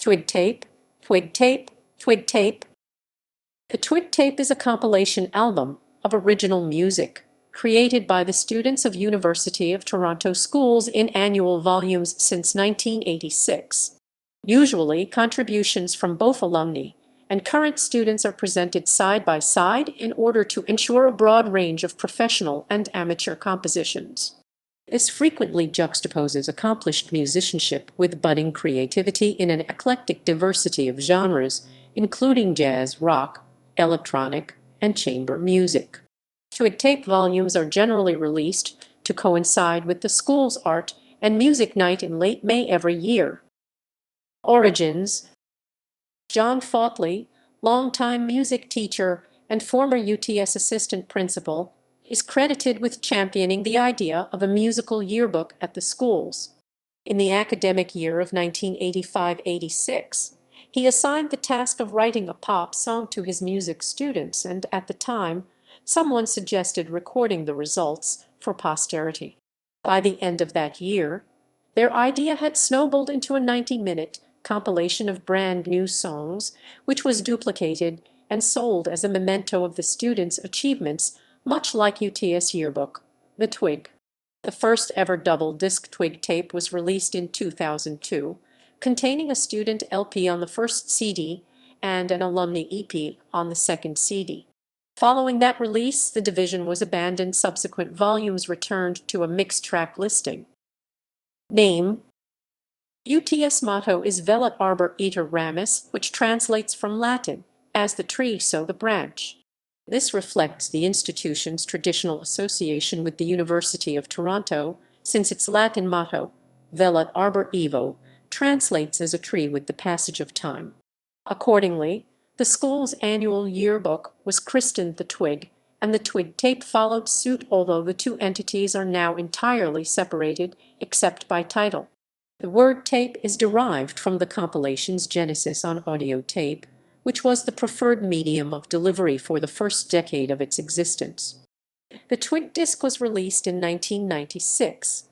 Twig Tape, Twig Tape, Twig Tape. The Twig Tape is a compilation album of original music created by the students of University of Toronto schools in annual volumes since 1986. Usually, contributions from both alumni and current students are presented side by side in order to ensure a broad range of professional and amateur compositions. This frequently juxtaposes accomplished musicianship with budding creativity in an eclectic diversity of genres, including jazz, rock, electronic, and chamber music. Twig Tape volumes are generally released to coincide with the school's art and music night in late May every year. Origins: John Fautley, longtime music teacher and former UTS assistant principal, is credited with championing the idea of a musical yearbook at the schools. In the academic year of 1985-86, he assigned the task of writing a pop song to his music students, and at the time, someone suggested recording the results for posterity. By the end of that year, their idea had snowballed into a 90-minute compilation of brand new songs, which was duplicated and sold as a memento of the students' achievements, much like UTS yearbook, the Twig. The first ever double-disc Twig tape was released in 2002, containing a student LP on the first CD and an alumni EP on the second CD. Following that release, the division was abandoned. Subsequent volumes returned to a mixed track listing. Name: UTS motto is Velut arbor iter ramus, which translates from Latin, as the tree so the branch. This reflects the institution's traditional association with the University of Toronto, since its Latin motto, Velut arbor evo, translates as a tree with the passage of time. Accordingly, the school's annual yearbook was christened the Twig, and the Twig Tape followed suit, although the two entities are now entirely separated, except by title. The word tape is derived from the compilation's genesis on audio tape, which was the preferred medium of delivery for the first decade of its existence. The Twig disc was released in 1996,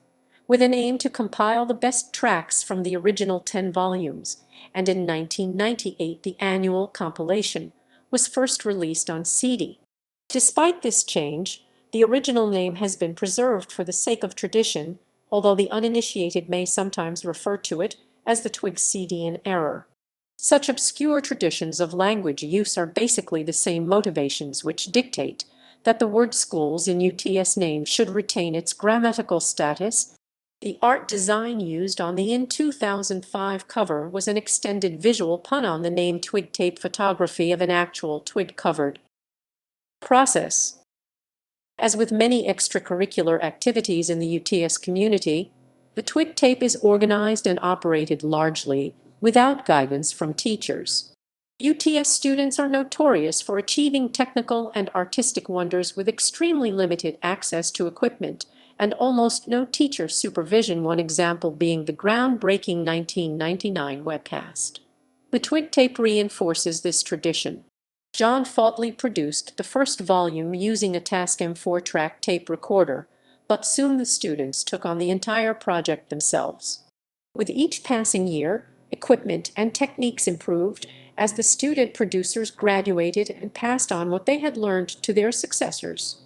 with an aim to compile the best tracks from the original 10 volumes, and in 1998 the annual compilation was first released on CD. Despite this change, the original name has been preserved for the sake of tradition, although the uninitiated may sometimes refer to it as the Twig CD in error. Such obscure traditions of language use are basically the same motivations which dictate that the word schools in UTS name should retain its grammatical status. The art design used on the 2005 cover was an extended visual pun on the name Twig Tape photography of an actual twig-covered process. As with many extracurricular activities in the UTS community, the Twig Tape is organized and operated largely without guidance from teachers. UTS students are notorious for achieving technical and artistic wonders with extremely limited access to equipment and almost no teacher supervision, one example being the groundbreaking 1999 webcast. The Twig Tape reinforces this tradition. John Fautley produced the first volume using a Tascam 4-track tape recorder, but soon the students took on the entire project themselves. With each passing year, equipment and techniques improved as the student producers graduated and passed on what they had learned to their successors.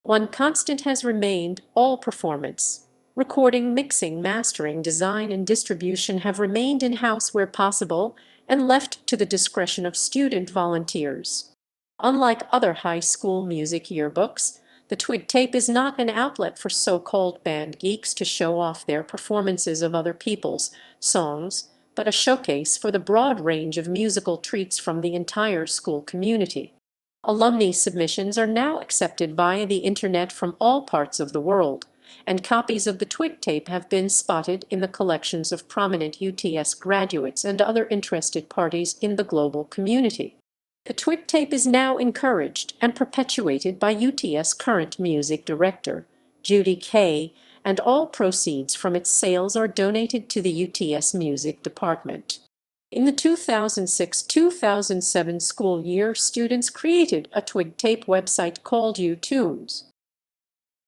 One constant has remained: all performance. Recording, mixing, mastering, design, and distribution have remained in-house where possible and left to the discretion of student volunteers. Unlike other high school music yearbooks, the Twig Tape is not an outlet for so-called band geeks to show off their performances of other people's songs, but a showcase for the broad range of musical treats from the entire school community. Alumni submissions are now accepted via the internet from all parts of the world, and copies of the Twig Tape have been spotted in the collections of prominent UTS graduates and other interested parties in the global community. The Twig Tape is now encouraged and perpetuated by UTS current music director, Judy Kay, and all proceeds from its sales are donated to the UTS Music Department. In the 2006-2007 school year, students created a Twig Tape website called UTunes.